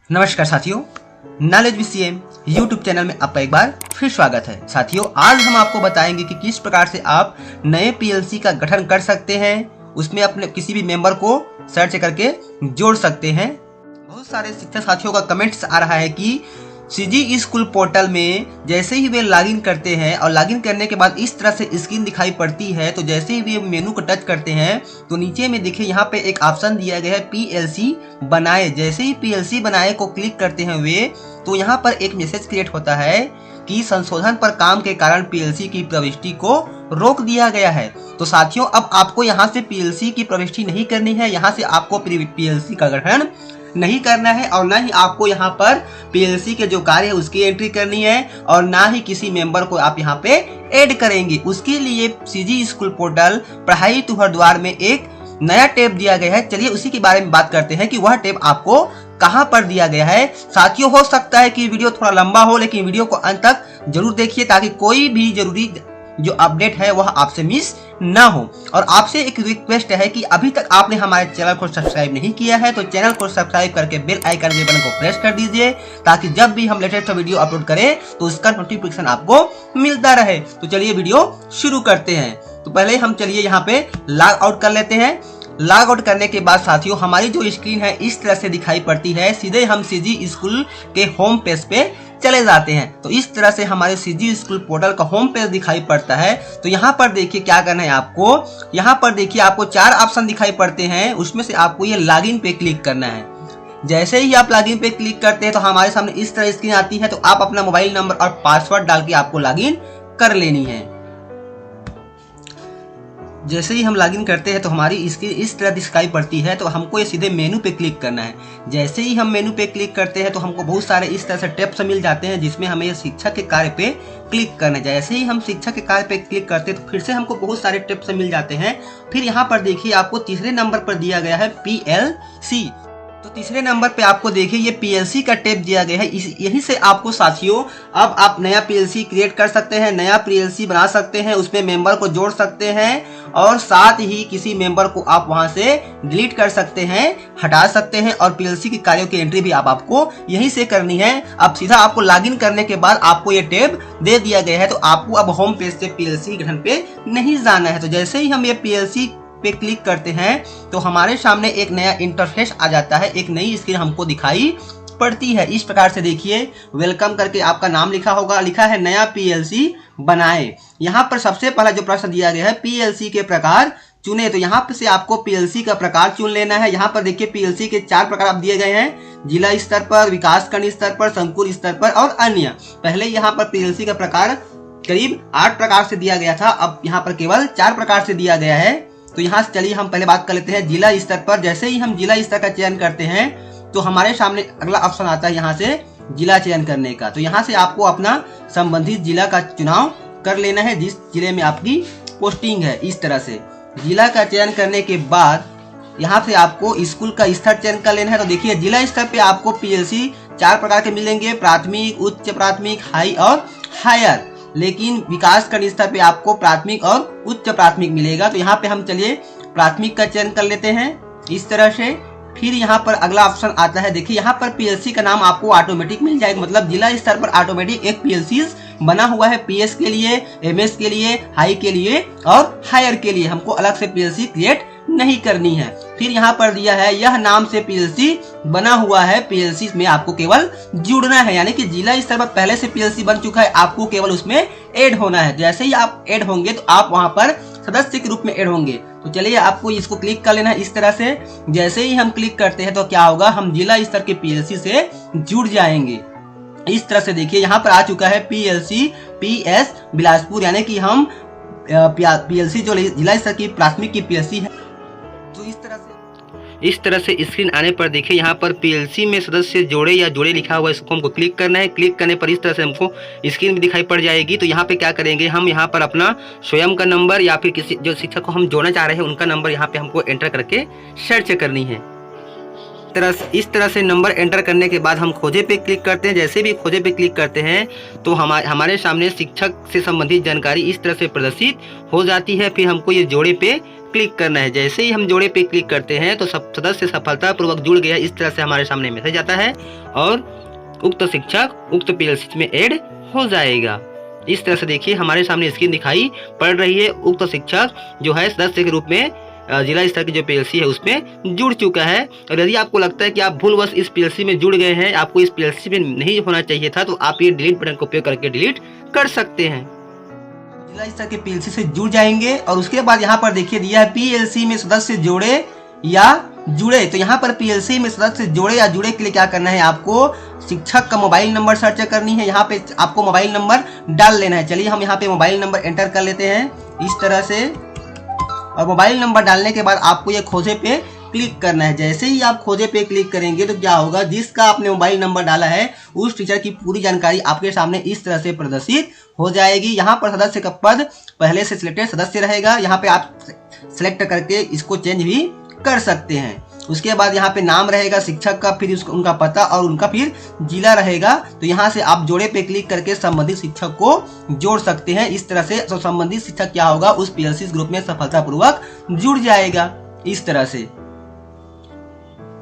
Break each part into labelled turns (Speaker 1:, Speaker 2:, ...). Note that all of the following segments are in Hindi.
Speaker 1: नमस्कार साथियों, नॉलेज बीसीएम यूट्यूब चैनल में आपका एक बार फिर स्वागत है। साथियों, आज हम आपको बताएंगे कि किस प्रकार से आप नए पीएलसी का गठन कर सकते हैं, उसमें अपने किसी भी मेंबर को सर्च करके जोड़ सकते हैं। बहुत सारे शिक्षक साथियों का कमेंट्स आ रहा है कि सीजी स्कूल पोर्टल में जैसे ही वे लॉगिन करते हैं और लॉगिन करने के बाद इस तरह से स्क्रीन दिखाई पड़ती है, तो जैसे ही वे मेनू को टच करते हैं तो नीचे में देखिए यहाँ पे एक ऑप्शन दिया गया है पीएलसी बनाए। जैसे ही पीएलसी बनाए को क्लिक करते हैं वे, तो यहाँ पर एक मैसेज क्रिएट होता है कि संशोधन पर काम के कारण पीएलसी की प्रविष्टि को रोक दिया गया है। तो साथियों, अब आपको यहाँ से पीएलसी की प्रविष्टि नहीं करनी है, यहाँ से आपको पीएलसी का गठन नहीं करना है और ना ही आपको यहाँ पर पीएलसी के जो कार्य है उसकी एंट्री करनी है और ना ही किसी मेंबर को आप यहाँ पे ऐड करेंगे। उसके लिए सीजी स्कूल पोर्टल पढ़ाई तुहर द्वार में एक नया टैब दिया गया है। चलिए उसी के बारे में बात करते हैं कि वह टैब आपको कहां पर दिया गया है। साथियों, हो सकता है कि वीडियो थोड़ा लंबा हो, लेकिन वीडियो को अंत तक जरूर देखिए ताकि कोई भी जरूरी जो अपडेट है वह आपसे मिस ना हो। और आपसे एक रिक्वेस्ट है कि अभी तक आपने हमारे चैनल को सब्सक्राइब नहीं किया है तो चैनल को सब्सक्राइब करके बेल आइकन के बटन को प्रेस कर दीजिए ताकि जब भी हम लेटेस्ट वीडियो अपलोड करें तो उसका नोटिफिकेशन आपको मिलता रहे। तो चलिए वीडियो शुरू करते हैं। तो पहले हम चलिए यहाँ पे लॉग आउट कर लेते हैं। लॉग आउट करने के बाद साथियों, हमारी जो स्क्रीन है इस तरह से दिखाई पड़ती है। सीधे हम सीजी स्कूल के होम पेज पे चले जाते हैं। तो इस तरह से हमारे सीजी स्कूल पोर्टल का होम पेज दिखाई पड़ता है। तो यहाँ पर देखिए क्या करना है आपको। यहाँ पर देखिए आपको 4 ऑप्शन दिखाई पड़ते हैं, उसमें से आपको ये लॉगिन पे क्लिक करना है। जैसे ही आप लॉगिन पे क्लिक करते हैं तो हमारे सामने इस तरह स्क्रीन आती है। तो आप अपना मोबाइल नंबर और पासवर्ड डाल के आपको लॉगिन कर लेनी है। जैसे ही हम लॉगिन करते हैं तो हमारी स्क्रीन इस तरह दिखाई पड़ती है। तो हमको ये सीधे मेनू पे क्लिक करना है। जैसे ही हम मेनू पे क्लिक करते हैं तो हमको बहुत सारे इस तरह से टैब्स मिल जाते हैं जिसमें हमें शिक्षक के कार्य पे क्लिक करना है। जैसे ही हम शिक्षक के कार्य पे क्लिक करते हैं तो फिर से हमको बहुत सारे टैब्स मिल जाते हैं। फिर यहाँ पर देखिए आपको तीसरे नंबर पर दिया गया है पीएलसी। तो तीसरे नंबर पे आपको देखिए ये पीएलसी का टैब दिया गया है। यहीं से आपको साथियों अब आप नया पीएलसी क्रिएट कर सकते हैं, नया पीएलसी बना सकते हैं, उसमें मेंबर को जोड़ सकते हैं और साथ ही किसी मेंबर को आप वहां से डिलीट कर सकते हैं, हटा सकते हैं और पीएलसी के कार्यों की एंट्री भी आपको यहीं से करनी है। अब सीधा आपको लॉगिन करने के बाद आपको ये टैब दे दिया गया है। तो आपको अब होम पेज से पीएलसी गठन पे नहीं जाना है। तो जैसे ही हम ये पीएलसी पे क्लिक करते हैं तो हमारे सामने एक नया इंटरफेस आ जाता है, एक नई स्क्रीन हमको दिखाई पड़ती है। इस प्रकार से देखिए वेलकम करके आपका नाम लिखा होगा, लिखा है नया पीएलसी बनाए। यहाँ पर सबसे पहला जो प्रश्न दिया गया है पीएलसी के प्रकार चुने। तो यहाँ से आपको पीएलसी का प्रकार चुन लेना है। यहाँ पर देखिए पीएलसी के 4 प्रकार आप दिए गए हैं, जिला स्तर पर, विकासखंड स्तर पर, संकुल स्तर पर और अन्य। पहले यहाँ पर पीएलसी का प्रकार करीब 8 प्रकार से दिया गया था, अब यहाँ पर केवल 4 प्रकार से दिया गया है। तो यहाँ से चलिए हम पहले बात कर लेते हैं जिला स्तर पर। जैसे ही हम जिला स्तर का चयन करते हैं तो हमारे सामने अगला ऑप्शन आता है यहाँ से जिला चयन करने का। तो यहाँ से आपको अपना संबंधित जिला का चुनाव कर लेना है जिस जिले में आपकी पोस्टिंग है। इस तरह से जिला का चयन करने के बाद यहाँ से आपको स्कूल का स्तर चयन कर लेना है। तो देखिए जिला स्तर पे आपको पीएलसी 4 प्रकार के मिलेंगे, प्राथमिक, उच्च प्राथमिक, हाई और हायर। लेकिन विकास खंड स्तर पे आपको प्राथमिक और उच्च प्राथमिक मिलेगा। तो यहाँ पे हम चलिए प्राथमिक का चयन कर लेते हैं इस तरह से। फिर यहाँ पर अगला ऑप्शन आता है, देखिए यहाँ पर पीएलसी का नाम आपको ऑटोमेटिक मिल जाएगा, मतलब जिला स्तर पर ऑटोमेटिक एक पीएलसी बना हुआ है। पीएस के लिए, एमएस के लिए, हाई के लिए और हायर के लिए हमको अलग से पीएलसी क्रिएट नहीं करनी है। फिर यहाँ पर दिया है यह नाम से पीएलसी बना हुआ है, पीएलसी में आपको केवल जुड़ना है। यानी कि जिला स्तर पर पहले से पीएलसी बन चुका है, आपको केवल उसमें ऐड होना है। जैसे ही आप ऐड होंगे तो आप वहां पर सदस्य के रूप में ऐड होंगे। तो चलिए आपको इसको क्लिक कर लेना है इस तरह से। जैसे ही हम क्लिक करते हैं तो क्या होगा, हम जिला स्तर के पीएलसी से जुड़ जाएंगे। इस तरह से देखिए यहाँ पर आ चुका है पीएलसी पीएस बिलासपुर, यानी कि हम पीएलसी जो जिला स्तर की प्राथमिक की पीएलसी है। तो इस तरह से स्क्रीन आने पर देखिए यहाँ पर पीएलसी में सदस्य जोड़े या जोड़े लिखा हुआ है, इसको हमको क्लिक करना है। क्लिक करने पर इस तरह से हमको स्क्रीन भी दिखाई पड़ जाएगी। तो यहाँ पे क्या करेंगे, हम यहाँ पर अपना स्वयं का नंबर या फिर किसी जो शिक्षक को हम जोड़ना चाह रहे हैं उनका नंबर यहाँ पे हमको एंटर करके सर्च करनी है। इस तरह से नंबर एंटर करने के बाद हम खोजे पे क्लिक करते हैं। जैसे भी खोजे पे क्लिक करते हैं तो हमारे सामने शिक्षक से संबंधित जानकारी इस तरह से प्रदर्शित हो जाती है। फिर हमको ये जोड़े पे क्लिक करना है। जैसे ही हम जोड़े पे क्लिक करते हैं तो सब सदस्य सफलतापूर्वक जुड़ गया, इस तरह से हमारे सामने मैसेज आता है और उक्त शिक्षक उक्त पीएलसी में ऐड हो जाएगा। इस तरह से देखिए हमारे सामने स्क्रीन दिखाई पड़ रही है। उक्त शिक्षक जो है सदस्य के रूप में जिला स्तर की जो पीएलसी है उसमें जुड़ चुका है। और यदि आपको लगता है कि आप भूलवश इस पीएलसी में जुड़ गए हैं, आपको इस पीएलसी में नहीं होना चाहिए था, तो आप ये डिलीट बटन का उपयोग करके डिलीट कर सकते हैं। जिला स्तर के पीएलसी से जुड़ जाएंगे और उसके बाद यहाँ पर देखिए दिया है पीएलसी में सदस्य जोड़े या जुड़े। तो यहाँ पर पीएलसी में सदस्य जोड़े या जुड़े के लिए क्या करना है, आपको शिक्षक का मोबाइल नंबर सर्च करनी है। यहाँ पे आपको मोबाइल नंबर डाल लेना है। चलिए हम यहाँ पे मोबाइल नंबर एंटर कर लेते हैं इस तरह से, और मोबाइल नंबर डालने के बाद आपको ये खोजे पे क्लिक करना है। जैसे ही आप खोजे पे क्लिक करेंगे तो क्या होगा, जिसका आपने मोबाइल नंबर डाला है उस टीचर की पूरी जानकारी आपके सामने इस तरह से प्रदर्शित हो जाएगी। यहाँ पर सदस्य का पद पहले से सिलेक्टेड सदस्य रहेगा। यहाँ पे आप सिलेक्ट करके इसको चेंज भी कर सकते हैं। उसके बाद यहाँ पे नाम रहेगा शिक्षक का, फिर उनका पता और उनका फिर जिला रहेगा। तो यहाँ से आप जोड़े पे क्लिक करके संबंधित शिक्षक को जोड़ सकते हैं। इस तरह से तो संबंधित शिक्षक क्या होगा, उस पीएलसी ग्रुप में सफलतापूर्वक जुड़ जाएगा इस तरह से।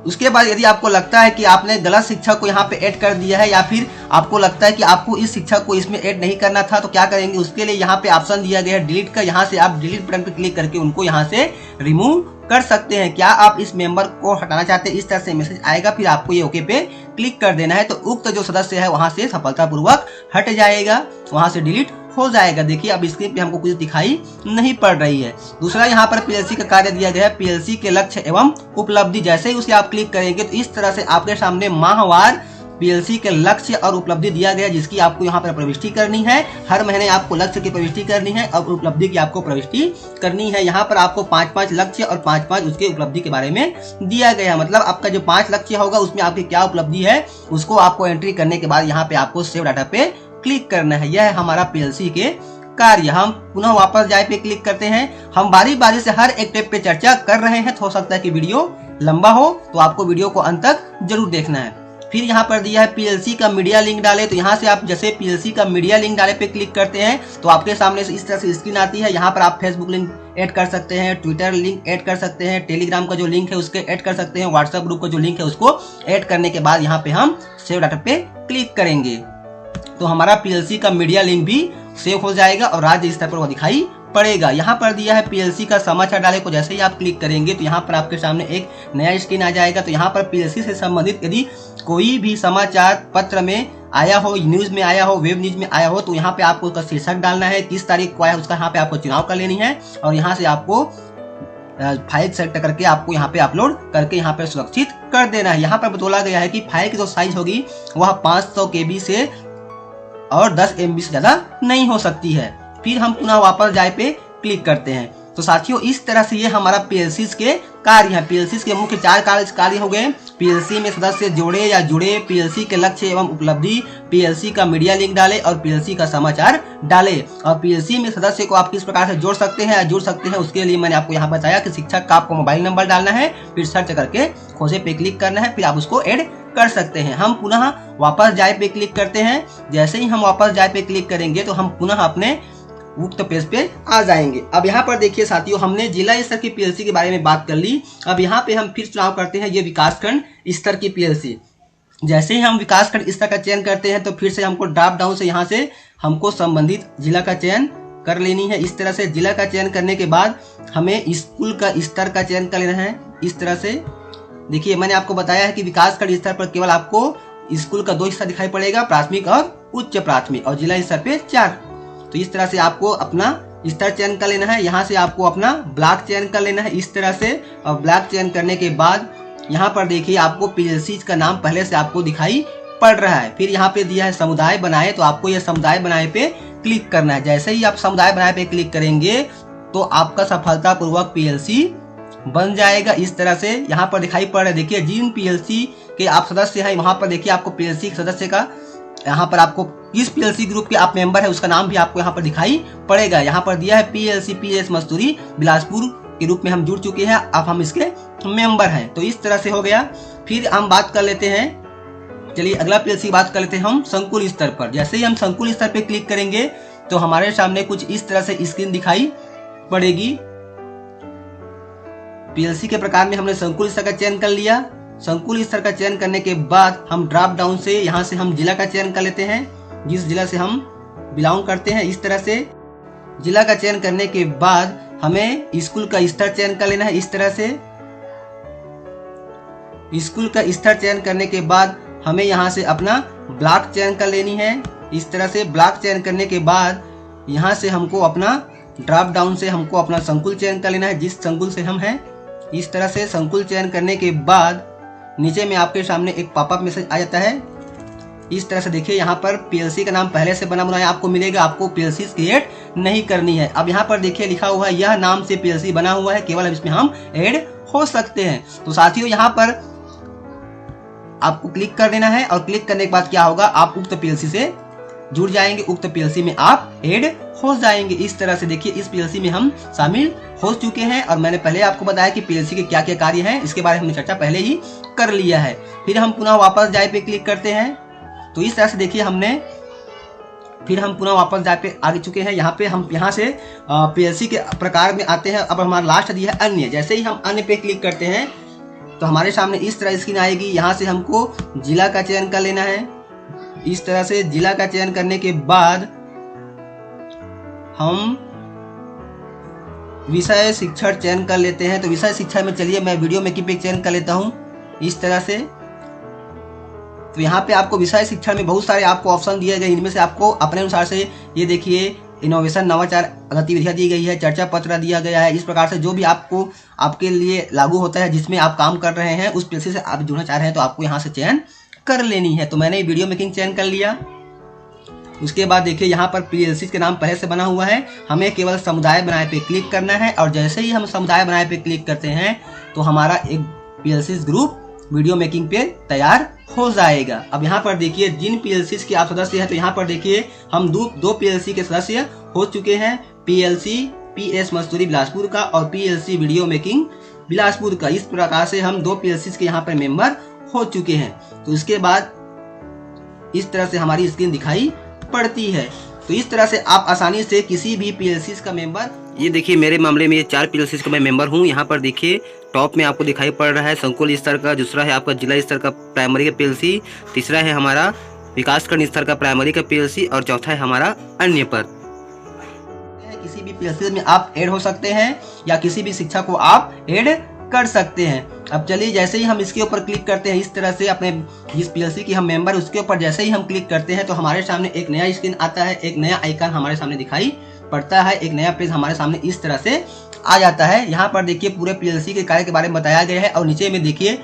Speaker 1: उसके बाद यदि आपको लगता है कि आपने गलत शिक्षक को यहाँ पे ऐड कर दिया है, या फिर आपको लगता है कि आपको इस शिक्षक को इसमें ऐड नहीं करना था, तो क्या करेंगे, उसके लिए यहाँ पे ऑप्शन दिया गया है डिलीट का। यहाँ से आप डिलीट बटन पे क्लिक करके उनको यहाँ से रिमूव कर सकते हैं। क्या आप इस मेंबर को हटाना चाहते हैं, इस तरह से मैसेज आएगा, फिर आपको ये ओके पे क्लिक कर देना है। तो उक्त जो सदस्य है वहां से सफलतापूर्वक हट जाएगा, वहां से डिलीट हो जाएगा। देखिए अब स्क्रीन पे हमको कुछ दिखाई नहीं पड़ रही है। दूसरा यहाँ पर पीएलसी का कार्य दिया गया है, पीएलसी के लक्ष्य एवं उपलब्धि। जैसे ही उसे आप क्लिक करेंगे तो इस तरह से आपके सामने माहवार पीएलसी के लक्ष्य और उपलब्धि दिया गया, जिसकी आपको यहाँ पर प्रविष्टि करनी है। हर महीने आपको लक्ष्य की प्रविष्टि करनी है और उपलब्धि की आपको प्रविष्टि करनी है। यहाँ पर आपको 5-5 लक्ष्य और 5-5 उसके उपलब्धि के बारे में दिया गया। मतलब आपका जो 5 लक्ष्य होगा उसमें आपकी क्या उपलब्धि है उसको आपको एंट्री करने के बाद यहाँ पे आपको सेव डाटा पे क्लिक करना है। यह है हमारा पीएलसी के कार्य। हम पुनः वापस जाए पे क्लिक करते हैं। हम बारी बारी से हर एक टेप पे चर्चा कर रहे हैं, तो हो सकता है कि वीडियो लंबा हो, तो आपको वीडियो को अंत तक जरूर देखना है। फिर यहाँ पर दिया है पीएलसी का मीडिया लिंक डाले। तो यहाँ से आप जैसे पीएलसी का मीडिया लिंक डाले पे क्लिक करते हैं तो आपके सामने इस तरह से स्क्रीन आती है। यहाँ पर आप फेसबुक लिंक ऐड कर सकते हैं, ट्विटर लिंक ऐड कर सकते हैं, टेलीग्राम का जो लिंक है उसके ऐड कर सकते हैं, व्हाट्सएप ग्रुप का जो लिंक है उसको ऐड करने के बाद यहाँ पे हम सेव डाटा पे क्लिक करेंगे तो हमारा पीएलसी का मीडिया लिंक भी सेव हो जाएगा और राज्य स्तर पर वो दिखाई पड़ेगा। यहाँ पर दिया है पीएलसी का समाचार डाले को जैसे ही आप क्लिक करेंगे तो यहाँ पर आपके सामने एक नया स्क्रीन आ जाएगा। तो यहाँ पर पीएलसी से संबंधित यदि कोई भी समाचार पत्र में आया हो, न्यूज में आया हो, वेब न्यूज में आया हो, तो यहाँ पे आपको उसका शीर्षक डालना है, किस तारीख को आया उसका यहाँ पे आपको चुनाव कर लेनी है और यहाँ से आपको फाइल सेलेक्ट करके आपको यहाँ पे अपलोड करके यहाँ पे सुरक्षित कर देना है। यहाँ पर बोला गया है कि फाइल की जो साइज होगी वह 500 KB से और 10 MB से ज्यादा नहीं हो सकती है। फिर हम पुनः वापस जाए पे क्लिक करते हैं। तो साथियों इस तरह से ये हमारा पीएलसी के कार्य है। पीएलसी के मुख्य 4 कार्य हो गए, पीएलसी में सदस्य जोड़े या जुड़े, पीएलसी के लक्ष्य एवं उपलब्धि, पीएलसी का मीडिया लिंक डाले और पीएलसी का समाचार डाले। और पीएलसी में सदस्य को आप किस प्रकार से जोड़ सकते हैं या जुड़ सकते हैं उसके लिए मैंने आपको यहाँ बताया कि शिक्षक का आपको मोबाइल नंबर डालना है, फिर सर्च करके खोजे पे क्लिक करना है, फिर आप उसको ऐड कर सकते हैं। हम पुनः वापस जाए पे क्लिक करते हैं। जैसे ही हम वापस जाए पे क्लिक करेंगे तो हम पुनः अपने उक्त पेज पे आ जाएंगे। अब यहाँ पर देखिए साथियों, हमने जिला स्तर की पीएलसी के बारे में बात कर ली। अब यहाँ पे हम फिर चुनाव करते हैं ये विकासखंड स्तर की पीएलसी। जैसे ही हम विकासखंड स्तर का चयन करते हैं तो फिर से हमको ड्रॉप डाउन से यहाँ से हमको संबंधित जिला का चयन कर लेनी है। इस तरह से जिला का चयन करने के बाद हमें स्कूल का स्तर का चयन कर लेना है। इस तरह से देखिए मैंने आपको बताया है कि विकासखंड स्तर पर केवल आपको स्कूल का 2 हिस्सा दिखाई पड़ेगा, प्राथमिक और उच्च प्राथमिक, और जिला स्तर पे 4। तो इस तरह से आपको अपना स्तर चयन कर लेना है। यहाँ से आपको अपना ब्लॉक चयन कर लेना है इस तरह से। और ब्लॉक चयन करने के बाद यहाँ पर देखिए आपको पीएलसी का नाम पहले से आपको दिखाई पड़ रहा है। फिर यहाँ पे दिया है समुदाय बनाए, तो आपको यह समुदाय बनाए पे क्लिक करना है। जैसे ही आप समुदाय बनाए पे क्लिक करेंगे तो आपका सफलतापूर्वक पीएलसी बन जाएगा। इस तरह से यहाँ पर दिखाई पड़ रहा है। देखिए जिन पीएलसी के आप सदस्य हैं वहां पर देखिए आपको पीएलसी के सदस्य का यहाँ पर आपको किस पीएलसी ग्रुप के आप मेंबर है उसका नाम भी आपको यहाँ पर दिखाई पड़ेगा। यहाँ पर दिया है पीएलसी पीएस मस्तूरी बिलासपुर के रूप में हम जुड़ चुके हैं, अब हम इसके मेंबर हैं। तो इस तरह से हो गया। फिर हम बात कर लेते हैं, चलिए अगला पीएलसी बात कर लेते हैं हम संकुल स्तर पर। जैसे ही हम संकुल स्तर पे क्लिक करेंगे तो हमारे सामने कुछ इस तरह से स्क्रीन दिखाई पड़ेगी। पीएलसी के प्रकार में हमने संकुल स्तर का चयन कर लिया। संकुल स्तर का चयन करने के बाद हम ड्रॉप डाउन से यहाँ से हम जिला का चयन कर लेते हैं, जिस जिला से हम बिलोंग करते हैं। इस तरह से जिला का चयन करने के बाद हमें स्कूल का स्तर चयन कर लेना है। इस तरह से स्कूल का स्तर चयन करने के बाद हमें यहाँ से अपना ब्लॉक चयन कर लेनी है। इस तरह से ब्लॉक चयन करने के बाद यहाँ से हमको अपना ड्रॉप डाउन से हमको अपना संकुल चयन कर लेना है, जिस संकुल से हम हैं। इस तरह से संकुल चयन करने के बाद नीचे में आपके सामने एक पॉपअप मैसेज आ जाता है। इस तरह से देखिए, यहाँ पर पीएलसी का नाम पहले से बना बनाया आपको मिलेगा, आपको पीएलसी क्रिएट नहीं करनी है। अब यहाँ पर देखिए लिखा हुआ है यह नाम से पीएलसी बना हुआ है, केवल इसमें हम ऐड हो सकते हैं। तो साथियों यहाँ पर आपको क्लिक कर देना है और क्लिक करने के बाद क्या होगा, आप उक्त पीएलसी से जुड़ जाएंगे, उक्त पीएलसी में आप ऐड हो जाएंगे। इस तरह से देखिए इस पीएलसी में हम शामिल हो चुके हैं और मैंने पहले आपको बताया कि पीएलसी के क्या क्या कार्य हैं, इसके बारे में हमने चर्चा पहले ही कर लिया है। फिर हम पुनः वापस जाए पे क्लिक करते हैं। तो इस तरह से देखिए फिर हम पुनः वापस जाए पे आ चुके हैं। यहाँ से पीएलसी के प्रकार में आते हैं। अब हमारा लास्ट दिया है अन्य। जैसे ही हम अन्य पे क्लिक करते हैं तो हमारे सामने इस तरह स्क्रीन आएगी। यहाँ से हमको जिला का चयन कर लेना है। इस तरह से जिला का चयन करने के बाद हम विषय शिक्षण चयन कर लेते हैं। तो विषय शिक्षा में चलिए मैं वीडियो मेकिंग पे चयन कर लेता हूँ। इस तरह से तो यहाँ पे आपको विषय शिक्षा में बहुत सारे आपको ऑप्शन दिए गए, इनमें से आपको अपने अनुसार से ये देखिए इनोवेशन नवाचार गतिविधियाँ दी गई है, चर्चा पत्र दिया गया है। इस प्रकार से जो भी आपको आपके लिए लागू होता है, जिसमें आप काम कर रहे हैं, उस पीएलसी से आप जुड़ना चाह रहे हैं तो आपको यहाँ से चयन कर लेनी है। तो मैंने वीडियो मेकिंग चयन कर लिया। उसके बाद देखिए यहाँ पर पीएलसी के नाम पहले से बना हुआ है, हमें केवल समुदाय बनाए पे क्लिक करना है और जैसे ही हम समुदाय बनाए पे क्लिक करते हैं तो हमारा एक पीएलसी ग्रुप वीडियो मेकिंग पे तैयार हो जाएगा। अब यहाँ पर देखिए जिन पीएलसी के आप सदस्य हैं, तो यहाँ पर देखिए हम दो पीएलसी के सदस्य हो चुके हैं, पीएलसी पीएस मस्तूरी बिलासपुर का और पीएलसी वीडियो मेकिंग बिलासपुर का। इस प्रकार से हम 2 पीएलसी के यहाँ पर मेंबर हो चुके हैं। तो इसके बाद इस तरह से हमारी स्क्रीन दिखाई पड़ती है। तो इस तरह से आप आसानी से किसी भी पीएलसी का मेंबर, ये देखिए मेरे मामले में ये 4 पीएलसी का मैं मेंबर हूँ। यहाँ पर देखिए टॉप में आपको दिखाई पड़ रहा है संकुल स्तर का, दूसरा है आपका जिला स्तर का प्राइमरी का पीएलसी, तीसरा है हमारा विकासखंड स्तर का प्राइमरी का पीएलसी और चौथा है हमारा अन्य पर। किसी भी पीएलसी में आप ऐड हो सकते हैं या किसी भी शिक्षा को आप ऐड कर सकते हैं। अब चलिए जैसे ही हम इसके ऊपर क्लिक करते हैं, इस तरह से अपने जिस पीएलसी की हम मेंबर उसके ऊपर जैसे ही हम क्लिक करते हैं तो हमारे सामने एक नया स्क्रीन आता है, एक नया आइकन हमारे सामने दिखाई पड़ता है, एक नया पेज हमारे सामने इस तरह से आ जाता है। यहाँ पर देखिए पूरे पीएलसी के कार्य के बारे में बताया गया है और नीचे में देखिए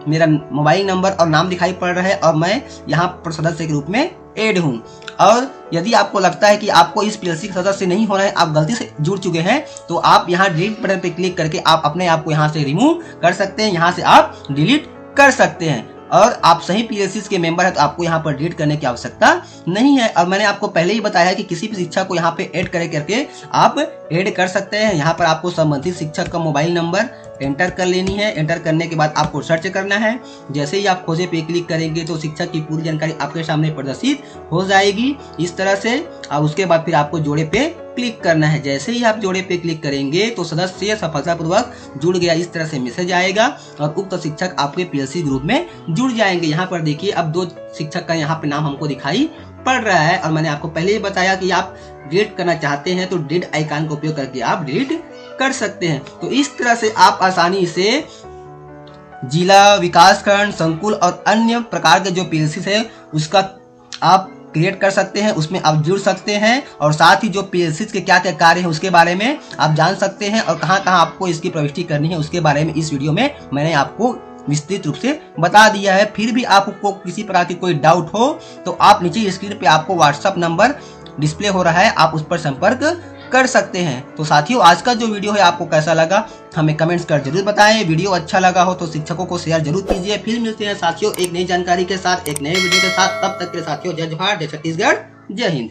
Speaker 1: मेरा मोबाइल नंबर और नाम दिखाई पड़ रहा है और मैं यहाँ पर सदस्य के रूप में ऐड हूँ। और यदि आपको लगता है कि आपको इस पीएलसी के सदस्य नहीं होना है, आप गलती से जुड़ चुके हैं, तो आप यहाँ डिलीट बटन पे क्लिक करके आप अपने आप को यहाँ से रिमूव कर सकते हैं, यहाँ से आप डिलीट कर सकते हैं। और आप सही पीएलसी के मेंबर है तो आपको यहाँ पर डिलीट करने की आवश्यकता नहीं है। और मैंने आपको पहले ही बताया कि किसी भी शिक्षक को यहाँ पे ऐड करके आप ऐड कर सकते हैं। यहाँ पर आपको संबंधित शिक्षक का मोबाइल नंबर एंटर कर लेनी है। एंटर करने के बाद आपको सर्च करना है। जैसे ही आप खोजे पे क्लिक करेंगे तो शिक्षक की पूरी जानकारी आपके सामने प्रदर्शित हो जाएगी इस तरह से। और उसके बाद फिर आपको जोड़े पे क्लिक करना है। जैसे ही आप जोड़े पे क्लिक करेंगे तो सदस्य सफलतापूर्वक जुड़ गया इस तरह से मैसेज आएगा और उक्त शिक्षक आपके पीएलसी ग्रुप में जुड़ जाएंगे। यहाँ पर देखिए अब 2 शिक्षक का यहाँ पे नाम हमको दिखाई पड़ रहा है और मैंने आपको पहले ही बताया कि आप डिलीट करना चाहते हैं तो डिलीट आइकन का उपयोग करके आप डिलीट कर सकते हैं। तो इस तरह से आप आसानी से जिला, विकासखंड, संकुल और अन्य प्रकार के जो पीएलसी है उसका आप क्रिएट कर सकते हैं, उसमें आप जुड़ सकते हैं और साथ ही जो पीएलसी के क्या क्या कार्य हैं उसके बारे में आप जान सकते हैं और कहाँ कहाँ आपको इसकी प्रविष्टि करनी है उसके बारे में इस वीडियो में मैंने आपको विस्तृत रूप से बता दिया है। फिर भी आपको किसी प्रकार की कोई डाउट हो तो आप नीचे स्क्रीन पे आपको व्हाट्सएप नंबर डिस्प्ले हो रहा है, आप उस पर संपर्क कर सकते हैं। तो साथियों आज का जो वीडियो है आपको कैसा लगा हमें कमेंट्स कर जरूर बताएं। वीडियो अच्छा लगा हो तो शिक्षकों को शेयर जरूर कीजिए। फिर मिलते हैं साथियों एक नई जानकारी के साथ, एक नए वीडियो के साथ। तब तक के साथियों जय जोहार, जय छत्तीसगढ़, जय हिंद।